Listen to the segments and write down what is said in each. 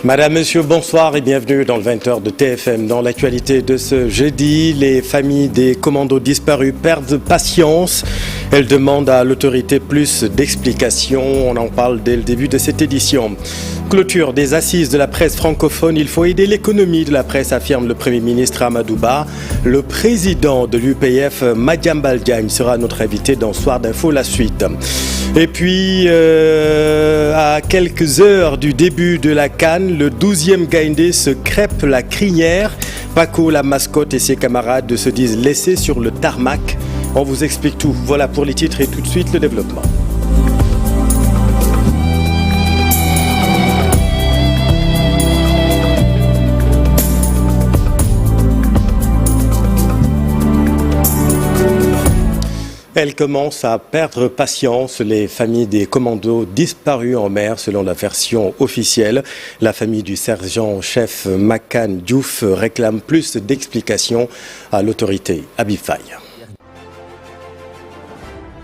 Madame, Monsieur, bonsoir et bienvenue dans le 20h de TFM. Dans l'actualité de ce jeudi, les familles des commandos disparus perdent patience. Elles demandent à l'autorité plus d'explications. On en parle dès le début de cette édition. Clôture des assises de la presse francophone. Il faut aider l'économie de la presse, affirme le Premier ministre Amadou Ba. Le président de l'UPF, Madiambal Diagne, sera notre invité dans Soir d'Info, la suite. Et puis, à quelques heures du début de la CAN, le 12e Gaïndé se crêpe la crinière. Paco, la mascotte, et ses camarades se disent laissés sur le tarmac. On vous explique tout. Voilà pour les titres et tout de suite le développement. Elles commencent à perdre patience, les familles des commandos disparus en mer, selon la version officielle. La famille du sergent-chef Makan Diouf réclame plus d'explications à l'autorité. Habib Faye.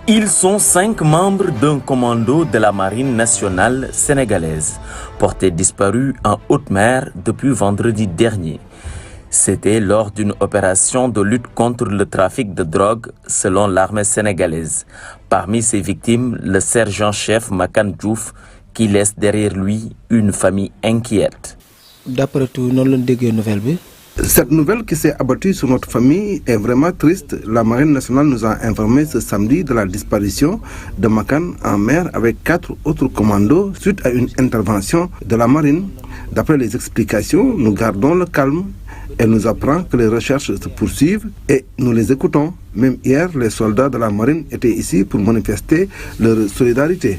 Ils sont 5 membres d'un commando de la marine nationale sénégalaise, portés disparus en haute mer depuis vendredi dernier. C'était lors d'une opération de lutte contre le trafic de drogue selon l'armée sénégalaise. Parmi ces victimes, le sergent-chef Makan Diouf qui laisse derrière lui une famille inquiète. D'après tout, nous avons déggee nouvelle bi. Cette nouvelle qui s'est abattue sur notre famille est vraiment triste. La marine nationale nous a informé ce samedi de la disparition de Makan en mer avec 4 autres commandos suite à une intervention de la marine. D'après les explications, nous gardons le calme. Elle nous apprend que les recherches se poursuivent et nous les écoutons. Même hier, les soldats de la marine étaient ici pour manifester leur solidarité.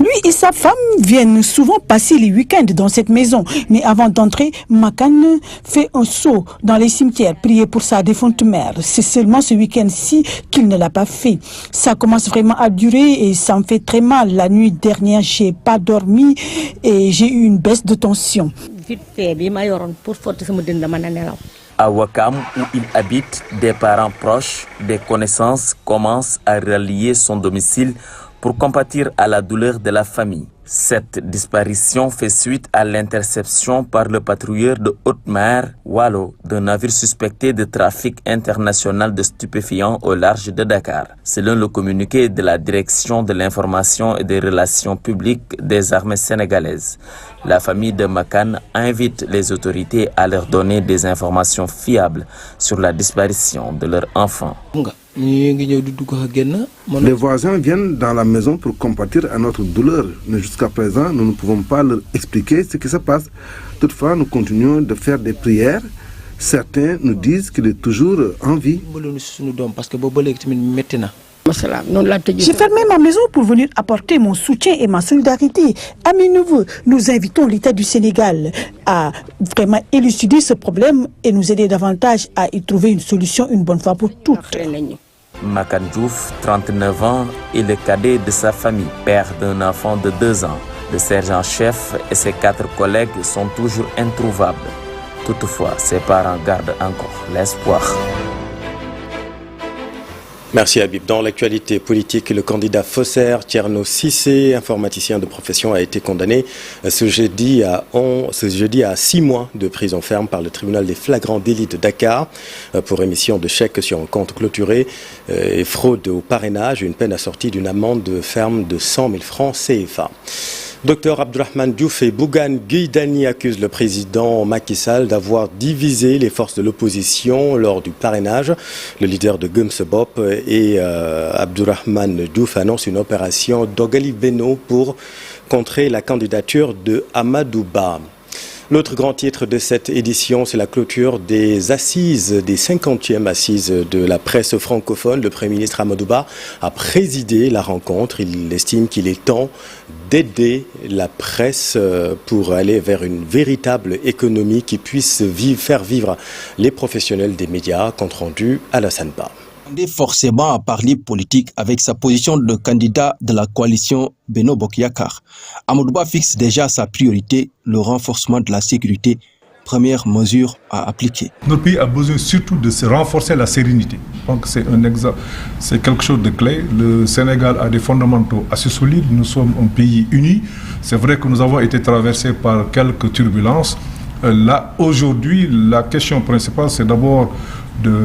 Lui et sa femme viennent souvent passer les week-ends dans cette maison. Mais avant d'entrer, Makan fait un saut dans les cimetières, prier pour sa défunte mère. C'est seulement ce week-end-ci qu'il ne l'a pas fait. Ça commence vraiment à durer et ça me fait très mal. La nuit dernière, j'ai pas dormi et j'ai eu une baisse de tension. À Ouakam, où il habite, des parents proches, des connaissances commencent à relier son domicile pour compatir à la douleur de la famille. Cette disparition fait suite à l'interception par le patrouilleur de haute mer, Wallo, d'un navire suspecté de trafic international de stupéfiants au large de Dakar. Selon le communiqué de la Direction de l'information et des relations publiques des armées sénégalaises, la famille de Makan invite les autorités à leur donner des informations fiables sur la disparition de leur enfant. Les voisins viennent dans la maison pour compatir à notre douleur, mais jusqu'à présent, nous ne pouvons pas leur expliquer ce qui se passe. Toutefois, nous continuons de faire des prières. Certains nous disent qu'il est toujours en vie. J'ai fermé ma maison pour venir apporter mon soutien et ma solidarité à mes neveux. Nous invitons l'État du Sénégal à vraiment élucider ce problème et nous aider davantage à y trouver une solution une bonne fois pour toutes. Makan Diouf, 39 ans, est le cadet de sa famille, père d'un enfant de 2 ans. Le sergent-chef et ses 4 collègues sont toujours introuvables. Toutefois, ses parents gardent encore l'espoir. Merci Habib. Dans l'actualité politique, le candidat faussaire Thierno Cissé, informaticien de profession, a été condamné ce jeudi à 6 mois de prison ferme par le tribunal des flagrants délits de Dakar pour émission de chèques sur un compte clôturé et fraude au parrainage, une peine assortie d'une amende ferme de 100 000 francs CFA. Dr Abdourahmane Diouf et Bougane Gueye Dany accusent le président Macky Sall d'avoir divisé les forces de l'opposition lors du parrainage. Le leader de Gëm Sa Bopp et Abdourahmane Diouf annonce une opération Dogali Beno pour contrer la candidature de Amadou Ba. L'autre grand titre de cette édition, c'est la clôture des assises, des 50e assises de la presse francophone. Le Premier ministre Amadou Ba a présidé la rencontre. Il estime qu'il est temps d'aider la presse pour aller vers une véritable économie qui puisse faire vivre les professionnels des médias. Compte rendu Alassane Ba. Forcément à parler politique avec sa position de candidat de la coalition Benno Bokk Yakaar. Amadou Ba fixe déjà sa priorité, le renforcement de la sécurité premières mesures à appliquer. Notre pays a besoin surtout de se renforcer la sérénité. Donc c'est quelque chose de clé. Le Sénégal a des fondamentaux assez solides. Nous sommes un pays uni. C'est vrai que nous avons été traversés par quelques turbulences. Là, aujourd'hui, la question principale, c'est d'abord de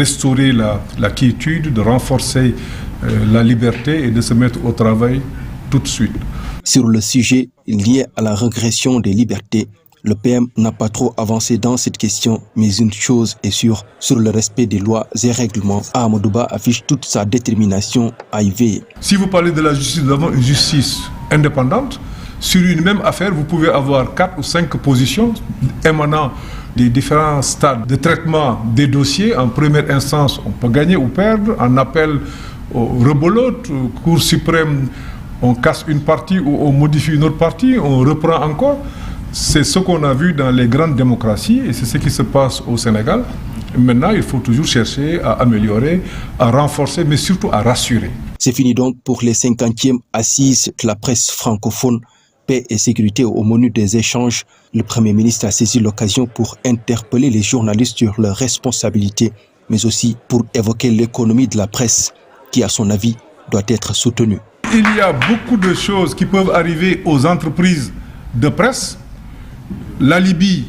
restaurer la quiétude, de renforcer la liberté et de se mettre au travail tout de suite. Sur le sujet lié à la régression des libertés, le PM n'a pas trop avancé dans cette question, mais une chose est sûre, sur le respect des lois et règlements, Amadou Ba affiche toute sa détermination à y veiller. Si vous parlez de la justice, nous avons une justice indépendante. Sur une même affaire, vous pouvez avoir 4 ou 5 positions émanant des différents stades de traitement des dossiers. En première instance, on peut gagner ou perdre. En appel, on rebolote. Cour suprême, on casse une partie ou on modifie une autre partie, on reprend encore. C'est ce qu'on a vu dans les grandes démocraties et c'est ce qui se passe au Sénégal. Maintenant, il faut toujours chercher à améliorer, à renforcer, mais surtout à rassurer. C'est fini donc pour les 50e assises de la presse francophone. Paix et sécurité au menu des échanges. Le Premier ministre a saisi l'occasion pour interpeller les journalistes sur leurs responsabilités, mais aussi pour évoquer l'économie de la presse qui, à son avis, doit être soutenue. Il y a beaucoup de choses qui peuvent arriver aux entreprises de presse. L'alibi,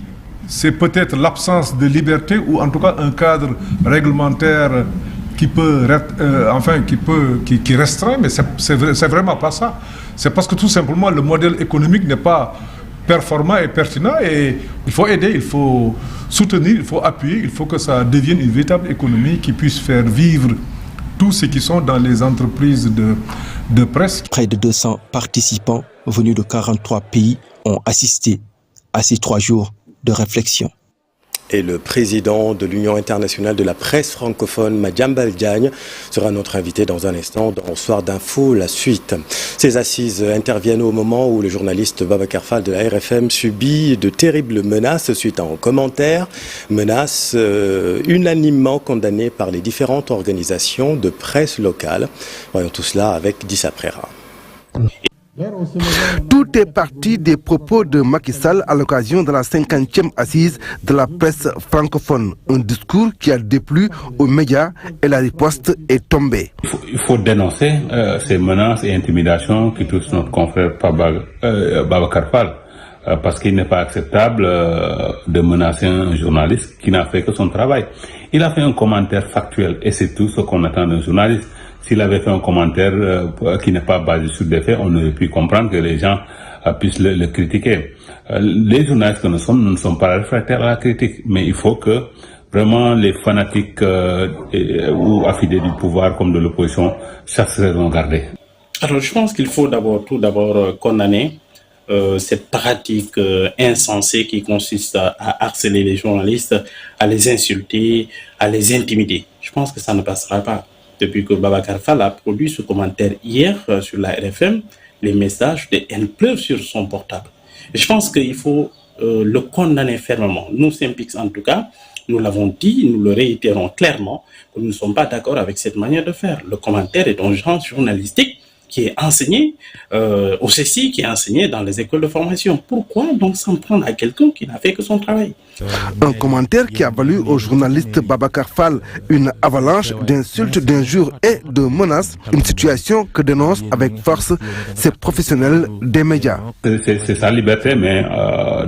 c'est peut-être l'absence de liberté ou en tout cas un cadre réglementaire qui restreint, mais c'est vraiment pas ça. C'est parce que tout simplement le modèle économique n'est pas performant et pertinent et il faut aider, il faut soutenir, il faut appuyer, il faut que ça devienne une véritable économie qui puisse faire vivre tous ceux qui sont dans les entreprises de presse. Près de 200 participants venus de 43 pays ont assisté à ces 3 jours de réflexion. Et le président de l'Union internationale de la presse francophone, Madiambal Diagne, sera notre invité dans un instant dans Soir d'Info, la suite. Ces assises interviennent au moment où le journaliste Babacar Fall de la RFM subit de terribles menaces suite à un commentaire. Menaces unanimement condamnées par les différentes organisations de presse locales. Voyons tout cela avec Dissa Prera. Tout est parti des propos de Macky Sall à l'occasion de la 50e assise de la presse francophone. Un discours qui a déplu aux médias et la riposte est tombée. Il faut dénoncer ces menaces et intimidations qui touchent notre confrère Babacar Fall. Parce qu'il n'est pas acceptable de menacer un journaliste qui n'a fait que son travail. Il a fait un commentaire factuel et c'est tout ce qu'on attend d'un journaliste. S'il avait fait un commentaire qui n'est pas basé sur des faits, on aurait pu comprendre que les gens puissent le critiquer. Les journalistes que nous ne sommes pas réfractaires à la critique, mais il faut que vraiment les fanatiques ou affidés du pouvoir comme de l'opposition chassent raison garder. Alors je pense qu'il faut tout d'abord condamner cette pratique insensée qui consiste à harceler les journalistes, à les insulter, à les intimider. Je pense que ça ne passera pas. Depuis que Babacar Fall a produit ce commentaire hier sur la RFM, les messages de haine pleuvent sur son portable. Et je pense qu'il faut le condamner fermement. Nous, Synpics en tout cas, nous l'avons dit, nous le réitérons clairement, que nous ne sommes pas d'accord avec cette manière de faire. Le commentaire est un genre journalistique qui est enseigné au CECI, qui est enseigné dans les écoles de formation. Pourquoi donc s'en prendre à quelqu'un qui n'a fait que son travail? Un commentaire qui a valu au journaliste Babacar Fall une avalanche d'insultes, d'injures et de menaces, une situation que dénoncent avec force ces professionnels des médias. C'est sa liberté, mais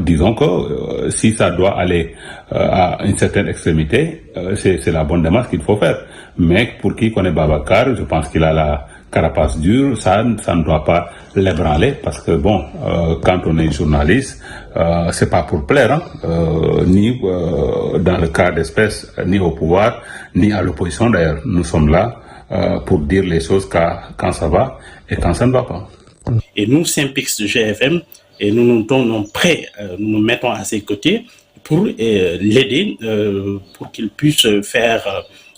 disons que si ça doit aller à une certaine extrémité, c'est la bonne démarche qu'il faut faire. Mais pour qui connaît Babacar, je pense qu'il a la carapace dure, ça ne doit pas l'ébranler parce que bon, quand on est journaliste, c'est pas pour plaire, ni dans le cas d'espèce, ni au pouvoir, ni à l'opposition d'ailleurs. Nous sommes là pour dire les choses quand ça va et quand ça ne va pas. Et nous, Synpics de GFM, et nous nous donnons prêts, nous nous mettons à ses côtés pour l'aider, pour qu'il puisse faire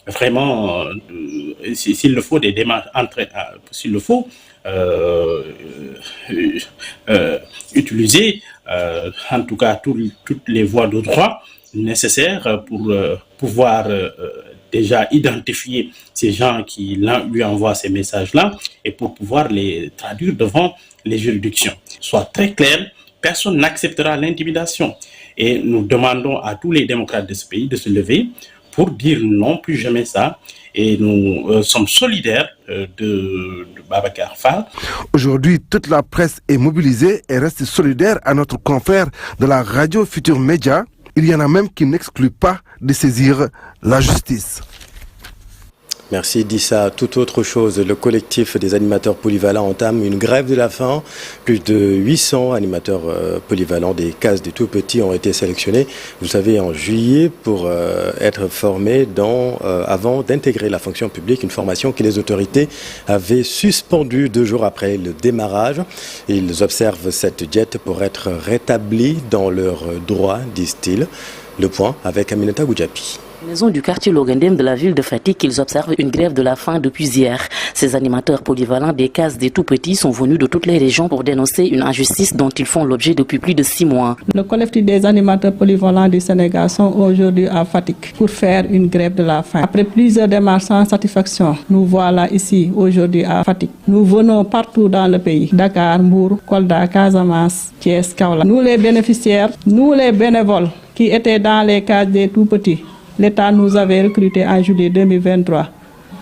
vraiment, s'il le faut, des démarches, s'il le faut, utiliser en tout cas toutes les voies de droit nécessaires pour pouvoir déjà identifier ces gens qui lui envoient ces messages-là et pour pouvoir les traduire devant les juridictions. Soit très clair, personne n'acceptera l'intimidation. Et nous demandons à tous les démocrates de ce pays de se lever pour dire non, plus jamais ça. Et nous sommes solidaires de Babacar Fall. Aujourd'hui, toute la presse est mobilisée et reste solidaire à notre confrère de la radio Futur Média. Il y en a même qui n'excluent pas de saisir la justice. Merci Dissa. Tout autre chose, le collectif des animateurs polyvalents entame une grève de la faim. Plus de 800 animateurs polyvalents des cases des tout-petits ont été sélectionnés, vous savez, en juillet pour être formés avant d'intégrer la fonction publique, une formation que les autorités avaient suspendue 2 jours après le démarrage. Ils observent cette diète pour être rétablis dans leurs droits, disent-ils. Le point avec Aminata Goudjapi. Maison du quartier Logandem de la ville de Fatick, ils observent une grève de la faim depuis hier. Ces animateurs polyvalents des cases des tout-petits sont venus de toutes les régions pour dénoncer une injustice dont ils font l'objet depuis plus de 6 mois. Le collectif des animateurs polyvalents du Sénégal sont aujourd'hui à Fatick pour faire une grève de la faim. Après plusieurs démarches sans satisfaction, nous voilà ici aujourd'hui à Fatick. Nous venons partout dans le pays, Dakar, Mbour, Kolda, Casamance, Thiès, Kaolack. Nous les bénéficiaires, nous les bénévoles qui étaient dans les cases des tout-petits, l'État nous avait recrutés en juillet 2023.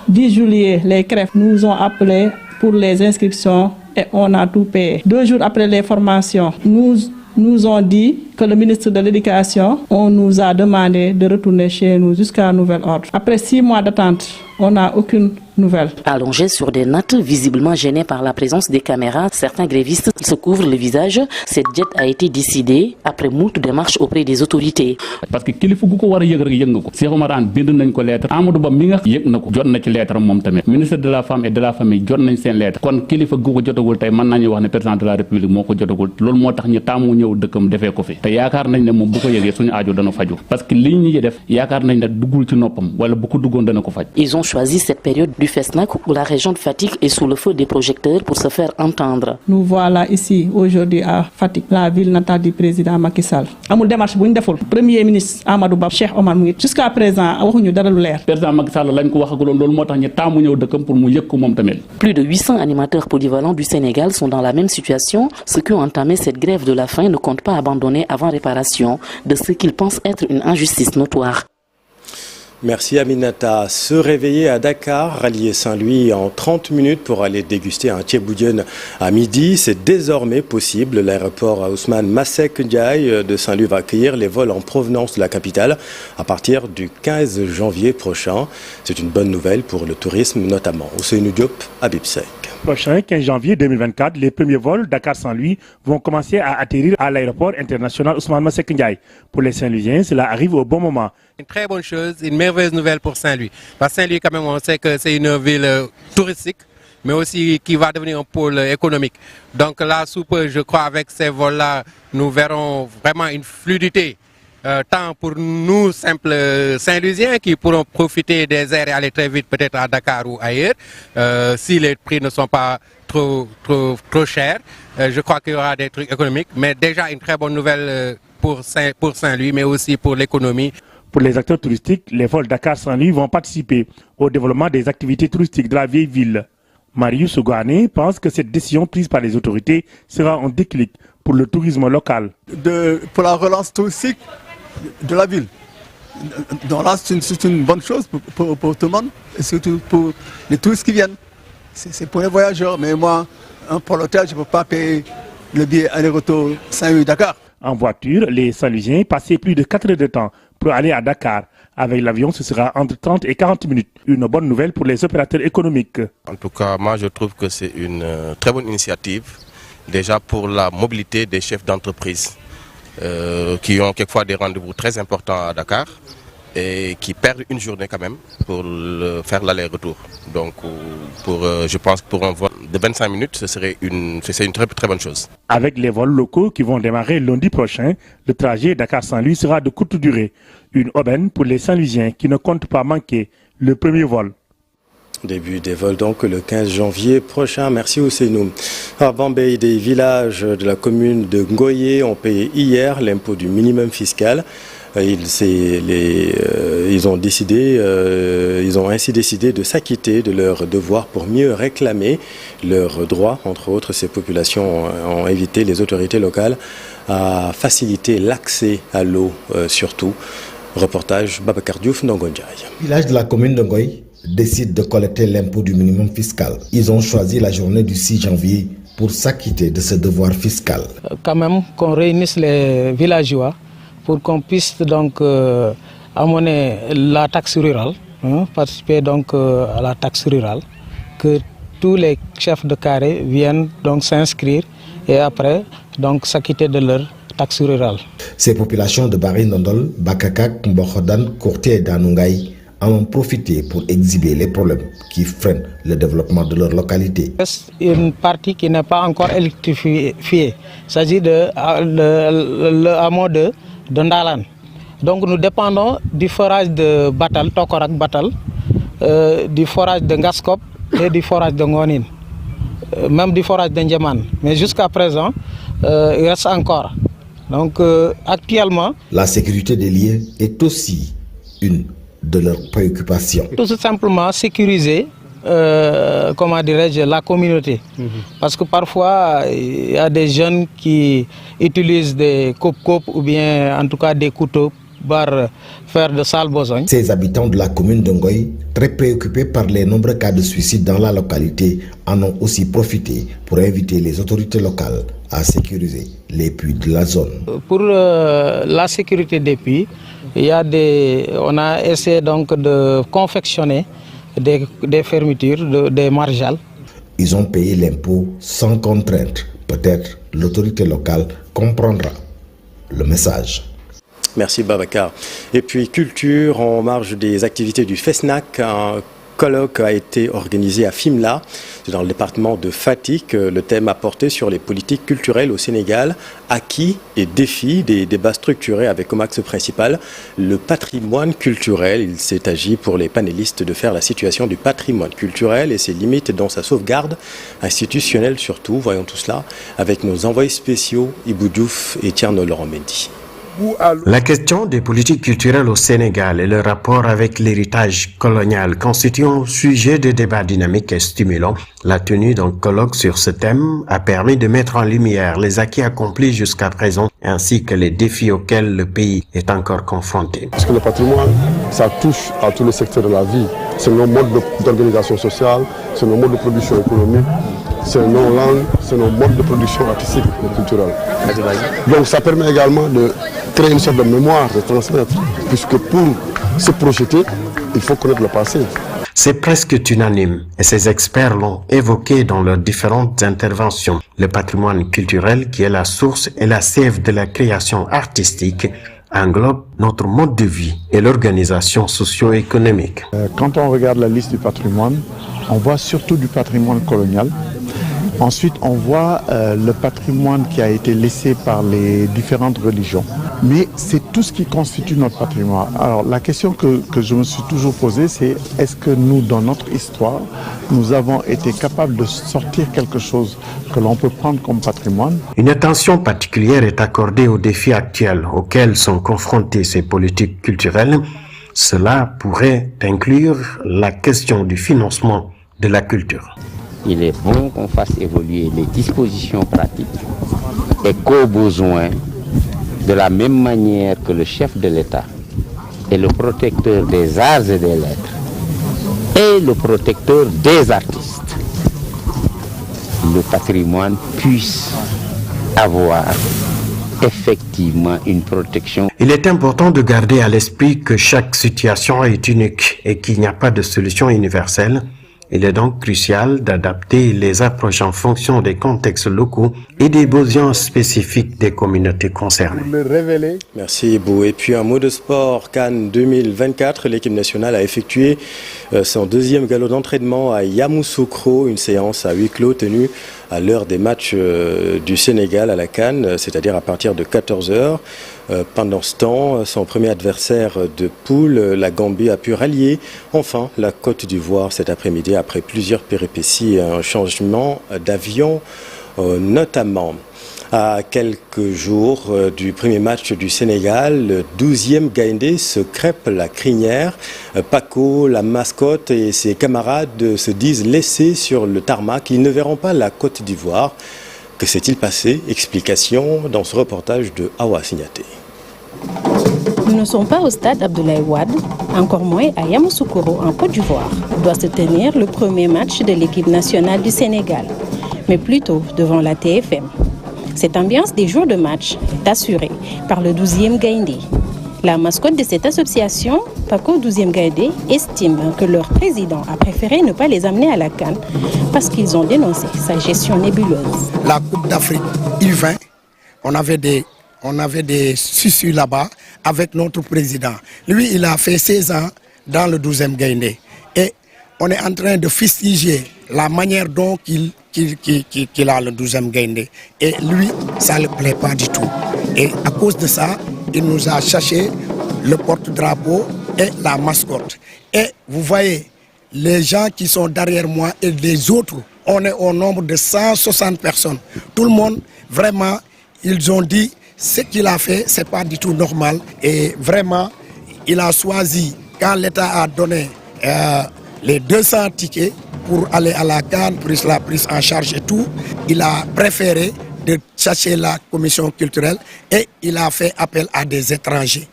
10 juillet, les CREF nous ont appelés pour les inscriptions et on a tout payé. 2 jours après les formations, nous ont dit que le ministre de l'Éducation, on nous a demandé de retourner chez nous jusqu'à nouvel ordre. Après 6 mois d'attente, on n'a aucune nouvelle. Allongés sur des nattes, visiblement gênés par la présence des caméras, certains grévistes se couvrent le visage. Cette diète a été décidée après moult démarches auprès des autorités. Parce que kilifa gu ko war a yëg rek yëg nga ko Cheikh Oumar Anne bind nañ ko lettre Amadou Ba mi nga yëg na ko jot na ci lettre moom tamit ministre de la femme et de la famille jot nañ seen lettre kon kilifa gu ko jotagul tey mën nañu wax ne président de la république moo ko jotagul loolu moo tax ñu taamu ñëw dëkkam defee ko fi te yaakaar nañ ne moom bu ko yëgee suñu aajo dana faju parce que li ñi def yaakaar nañ ne duggul ci noppam wala bu ko duggoon dana ko faj. Ils ont choisi cette période du Fesnac où la région de Fatick est sous le feu des projecteurs pour se faire entendre. Nous voilà ici aujourd'hui à Fatick, la ville natale du président Macky Sall. Amul démarche bu ñu deful premier ministre Amadou Ba Cheikh Omar mu ngi jusqu'à présent waxuñu dara lu leer. Président Macky Sall lañ ko waxaguloon loolu moo tax ñu taamu ñëw dëkkam pour mu yëg ko moom tamit. Plus de 800 animateurs polyvalents du Sénégal sont dans la même situation. Ceux qui ont entamé cette grève de la faim ne comptent pas abandonner avant réparation de ce qu'ils pensent être une injustice notoire. Merci Aminata. Se réveiller à Dakar, rallier Saint-Louis en 30 minutes pour aller déguster un thieboudienne à midi, c'est désormais possible. L'aéroport Ousmane Masseck Ndiaye de Saint-Louis va accueillir les vols en provenance de la capitale à partir du 15 janvier prochain. C'est une bonne nouvelle pour le tourisme notamment. Ousseynou Diop, Habib Seck. Prochain 15 janvier 2024, les premiers vols Dakar-Saint-Louis vont commencer à atterrir à l'aéroport international Ousmane Masseck Ndiaye. Pour les Saint-Louisiens, cela arrive au bon moment. Une très bonne chose, une merveilleuse nouvelle pour Saint-Louis. Parce que Saint-Louis, quand même, on sait que c'est une ville touristique, mais aussi qui va devenir un pôle économique. Donc là, sous peu, je crois, avec ces vols-là, nous verrons vraiment une fluidité. Tant pour nous, simples Saint-Louisiens, qui pourront profiter des airs et aller très vite peut-être à Dakar ou ailleurs, si les prix ne sont pas trop chers. Je crois qu'il y aura des trucs économiques, mais déjà une très bonne nouvelle pour Saint-Louis, mais aussi pour l'économie. Pour les acteurs touristiques, les vols Dakar-Saint-Louis vont participer au développement des activités touristiques de la vieille ville. Marius Ogane pense que cette décision prise par les autorités sera un déclic pour le tourisme local. Pour la relance touristique de la ville. Donc là, c'est une bonne chose pour tout le monde, et surtout pour les touristes qui viennent. C'est pour les voyageurs, mais moi, pour l'hôtel, je ne peux pas payer le billet aller-retour Saint-Louis-Dakar. En voiture, les Saint-Louisiens passaient plus de 4 heures de temps pour aller à Dakar. Avec l'avion, ce sera entre 30 et 40 minutes. Une bonne nouvelle pour les opérateurs économiques. En tout cas, moi, je trouve que c'est une très bonne initiative, déjà pour la mobilité des chefs d'entreprise qui ont quelquefois des rendez-vous très importants à Dakar et qui perdent une journée quand même pour faire l'aller-retour. Donc, je pense que pour un vol de 25 minutes, c'est une très bonne chose. Avec les vols locaux qui vont démarrer lundi prochain, le trajet Dakar-Saint-Louis sera de courte durée. Une aubaine pour les Saint-Louisiens qui ne comptent pas manquer le premier vol. Début des vols donc le 15 janvier prochain. Merci Ousseynou. À Bambey, des villages de la commune de Ngoye ont payé hier l'impôt du minimum fiscal. Ils ont ainsi décidé de s'acquitter de leurs devoirs pour mieux réclamer leurs droits. Entre autres, ces populations ont invité les autorités locales à faciliter l'accès à l'eau surtout. Reportage Babacar Diouf, Ndongondiaye. Le village de la commune de Ngoy décide de collecter l'impôt du minimum fiscal. Ils ont choisi la journée du 6 janvier pour s'acquitter de ce devoir fiscal. Quand même qu'on réunisse les villageois pour qu'on puisse donc amener la taxe rurale, participer donc à la taxe rurale, que tous les chefs de carré viennent donc s'inscrire et après donc s'acquitter de leur taxe rurale. Ces populations de Bari Ndondol, Bakakak, Mbokhodan, Kourté et Danungay en ont profité pour exhiber les problèmes qui freinent le développement de leur localité. C'est une partie qui n'est pas encore électrifiée. Il s'agit de le hameau de Ndalan. Donc nous dépendons du forage de Batal, Tokorak Batal, du forage de Ngaskop et du forage de Ngonin, même du forage de Ndjeman. Mais jusqu'à présent, il reste encore. Donc actuellement... La sécurité des lieux est aussi une de leurs préoccupations. Tout simplement sécuriser la communauté. Parce que parfois, il y a des jeunes qui utilisent des coupe-coupe ou bien en tout cas des couteaux pour faire de sales besognes. Ces habitants de la commune d'Ngoy, très préoccupés par les nombreux cas de suicide dans la localité, en ont aussi profité pour inviter les autorités locales à sécuriser les puits de la zone. Pour la sécurité des puits, on a essayé donc de confectionner des fermetures, des margelles. Ils ont payé l'impôt sans contrainte. Peut-être l'autorité locale comprendra le message. Merci Babacar. Et puis culture, en marge des activités du FESNAC, un colloque a été organisé à Fimela, dans le département de Fatick. Le thème a porté sur les politiques culturelles au Sénégal, acquis et défis, des débats structurés avec comme axe principal le patrimoine culturel. Il s'est agi pour les panélistes de faire la situation du patrimoine culturel et ses limites dans sa sauvegarde institutionnelle surtout. Voyons tout cela avec nos envoyés spéciaux Ibou Diouf et Tierno Laurent Mendy. La question des politiques culturelles au Sénégal et le rapport avec l'héritage colonial constitue un sujet de débat dynamique et stimulant. La tenue d'un colloque sur ce thème a permis de mettre en lumière les acquis accomplis jusqu'à présent ainsi que les défis auxquels le pays est encore confronté. Parce que le patrimoine, ça touche à tous les secteurs de la vie. C'est nos modes d'organisation sociale, c'est nos modes de production économique, c'est nos langues, c'est nos modes de production artistique et culturelle. Donc ça permet également de créer une sorte de mémoire, de transmettre, puisque pour se projeter, il faut connaître le passé. C'est presque unanime et ces experts l'ont évoqué dans leurs différentes interventions. Le patrimoine culturel, qui est la source et la sève de la création artistique, englobe notre mode de vie et l'organisation socio-économique. Quand on regarde la liste du patrimoine, on voit surtout du patrimoine colonial. Ensuite, on voit le patrimoine qui a été laissé par les différentes religions. Mais c'est tout ce qui constitue notre patrimoine. Alors, la question que je me suis toujours posée, c'est est-ce que nous, dans notre histoire, nous avons été capables de sortir quelque chose que l'on peut prendre comme patrimoine? Une attention particulière est accordée aux défis actuels auxquels sont confrontées ces politiques culturelles. Cela pourrait inclure la question du financement de la culture. Il est bon qu'on fasse évoluer les dispositions pratiques et qu'au besoin, de la même manière que le chef de l'État est le protecteur des arts et des lettres et le protecteur des artistes, le patrimoine puisse avoir effectivement une protection. Il est important de garder à l'esprit que chaque situation est unique et qu'il n'y a pas de solution universelle. Il est donc crucial d'adapter les approches en fonction des contextes locaux et des besoins spécifiques des communautés concernées. Merci Ibou. Et puis un mot de sport, Cannes 2024. L'équipe nationale a effectué son deuxième galop d'entraînement à Yamoussoukro, une séance à huis clos tenue à l'heure des matchs du Sénégal à la Cannes, c'est-à-dire à partir de 14h. Pendant ce temps, son premier adversaire de poule, la Gambie, a pu rallier enfin la Côte d'Ivoire cet après-midi après plusieurs péripéties et un changement d'avion notamment. À quelques jours du premier match du Sénégal, le 12e Gaïndé se crêpe la crinière. Paco, la mascotte, et ses camarades se disent laissés sur le tarmac. Ils ne verront pas la Côte d'Ivoire. Que s'est-il passé? Explication dans ce reportage de Awa Signaté. Nous ne sommes pas au stade Abdoulaye Wade, encore moins à Yamoussoukro en Côte d'Ivoire, où doit se tenir le premier match de l'équipe nationale du Sénégal, mais plutôt devant la TFM. Cette ambiance des jours de match est assurée par le 12e Gaïndé. La mascotte de cette association, Paco 12e Gaïndé, estime que leur président a préféré ne pas les amener à la CAN parce qu'ils ont dénoncé sa gestion nébuleuse. La Coupe d'Afrique U20, on avait des soucis là-bas avec notre président. Lui, il a fait 16 ans dans le 12e Gaïndé. Et on est en train de fustiger la manière dont qu'il a le 12e Gaïndé. Et lui, ça ne le plaît pas du tout. Et à cause de ça, il nous a cherché le porte-drapeau et la mascotte. Et vous voyez, les gens qui sont derrière moi et les autres, on est au nombre de 160 personnes. Tout le monde, vraiment, ils ont dit ce qu'il a fait, ce n'est pas du tout normal. Et vraiment, il a choisi, quand l'État a donné les 200 tickets pour aller à la CAN, pour la prise en charge et tout, il a préféré de chercher la commission culturelle et il a fait appel à des étrangers.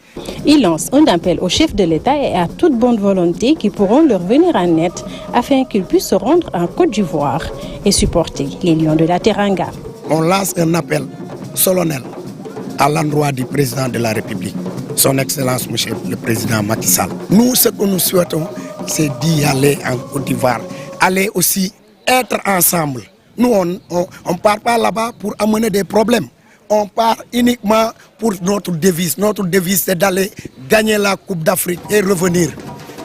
Il lance un appel au chef de l'État et à toute bonne volonté qui pourront leur venir en aide afin qu'ils puissent se rendre en Côte d'Ivoire et supporter les Lions de la Teranga. On lance un appel solennel à l'endroit du président de la République, son Excellence, Monsieur le Président Macky Sall. Nous, ce que nous souhaitons, c'est d'y aller en Côte d'Ivoire, aller aussi être ensemble. Nous, on ne part pas là-bas pour amener des problèmes. On part uniquement pour notre devise. Notre devise, c'est d'aller gagner la Coupe d'Afrique et revenir.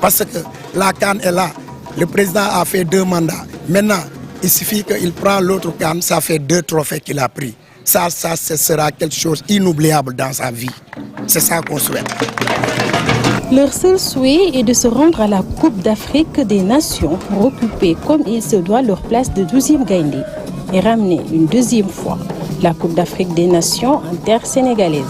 Parce que la CAN est là. Le président a fait 2 mandats. Maintenant, il suffit qu'il prend l'autre CAN, ça fait 2 trophées qu'il a pris. Ça, ce sera quelque chose d'inoubliable dans sa vie. C'est ça qu'on souhaite. Leur seul souhait est de se rendre à la Coupe d'Afrique des Nations pour occuper comme il se doit leur place de 12e Gaïndé et ramener une 2e fois la Coupe d'Afrique des Nations en terre sénégalaise.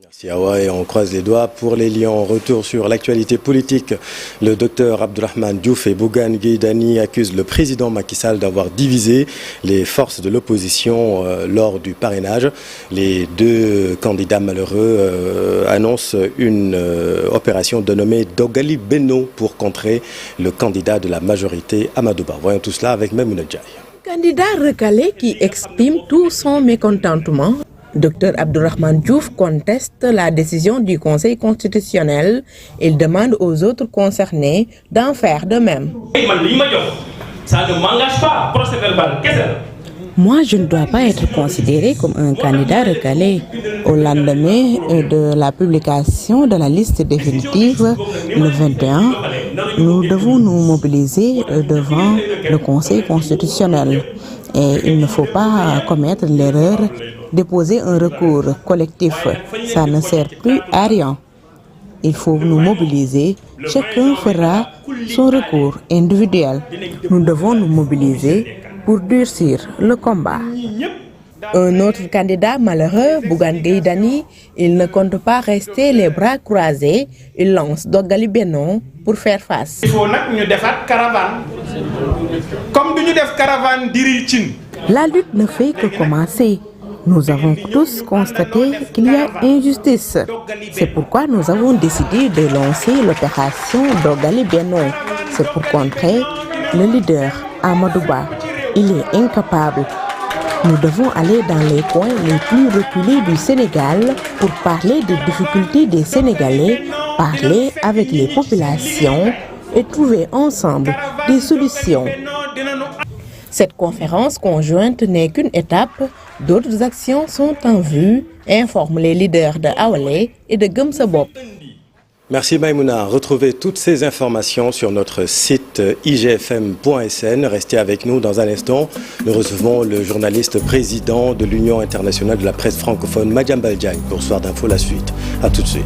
Merci Awa et on croise les doigts pour les Lions. Retour sur l'actualité politique. Le docteur Abdourahmane Diouf et Bougane Gueye Dany accusent le président Macky Sall d'avoir divisé les forces de l'opposition lors du parrainage. Les 2 candidats malheureux annoncent une opération dénommée Dogali Benno pour contrer le candidat de la majorité Amadou Ba. Voyons tout cela avec Maimouna Ndiaye. Candidat recalé qui exprime tout son mécontentement. Dr Abdourahmane Diouf conteste la décision du Conseil constitutionnel. Il demande aux autres concernés d'en faire de même. Ça ne m'engage pas, procès-verbal. Moi, je ne dois pas être considéré comme un candidat recalé. Au lendemain de la publication de la liste définitive, le 21, nous devons nous mobiliser devant le Conseil constitutionnel. Et il ne faut pas commettre l'erreur de déposer un recours collectif. Ça ne sert plus à rien. Il faut nous mobiliser. Chacun fera son recours individuel. Nous devons nous mobiliser pour durcir le combat. Un autre candidat malheureux, Bougane Gueye Dany, il ne compte pas rester les bras croisés. Il lance Dogali Benno pour faire face. Il faut que nous fassions caravane. Comme nous faisons caravane d'Irichin. La lutte ne fait que commencer. Nous avons tous constaté qu'il y a injustice. C'est pourquoi nous avons décidé de lancer l'opération Dogali Benno. C'est pour contrer le leader Amadou Ba. Il est incapable. Nous devons aller dans les coins les plus reculés du Sénégal pour parler des difficultés des Sénégalais, parler avec les populations et trouver ensemble des solutions. Cette conférence conjointe n'est qu'une étape. D'autres actions sont en vue, informent les leaders de Awalé et de Gumsabop. Merci Maïmouna. Retrouvez toutes ces informations sur notre site igfm.sn. Restez avec nous dans un instant. Nous recevons le journaliste président de l'Union internationale de la presse francophone, Madiambal Diagne, pour Soir d'Info, la suite. A tout de suite.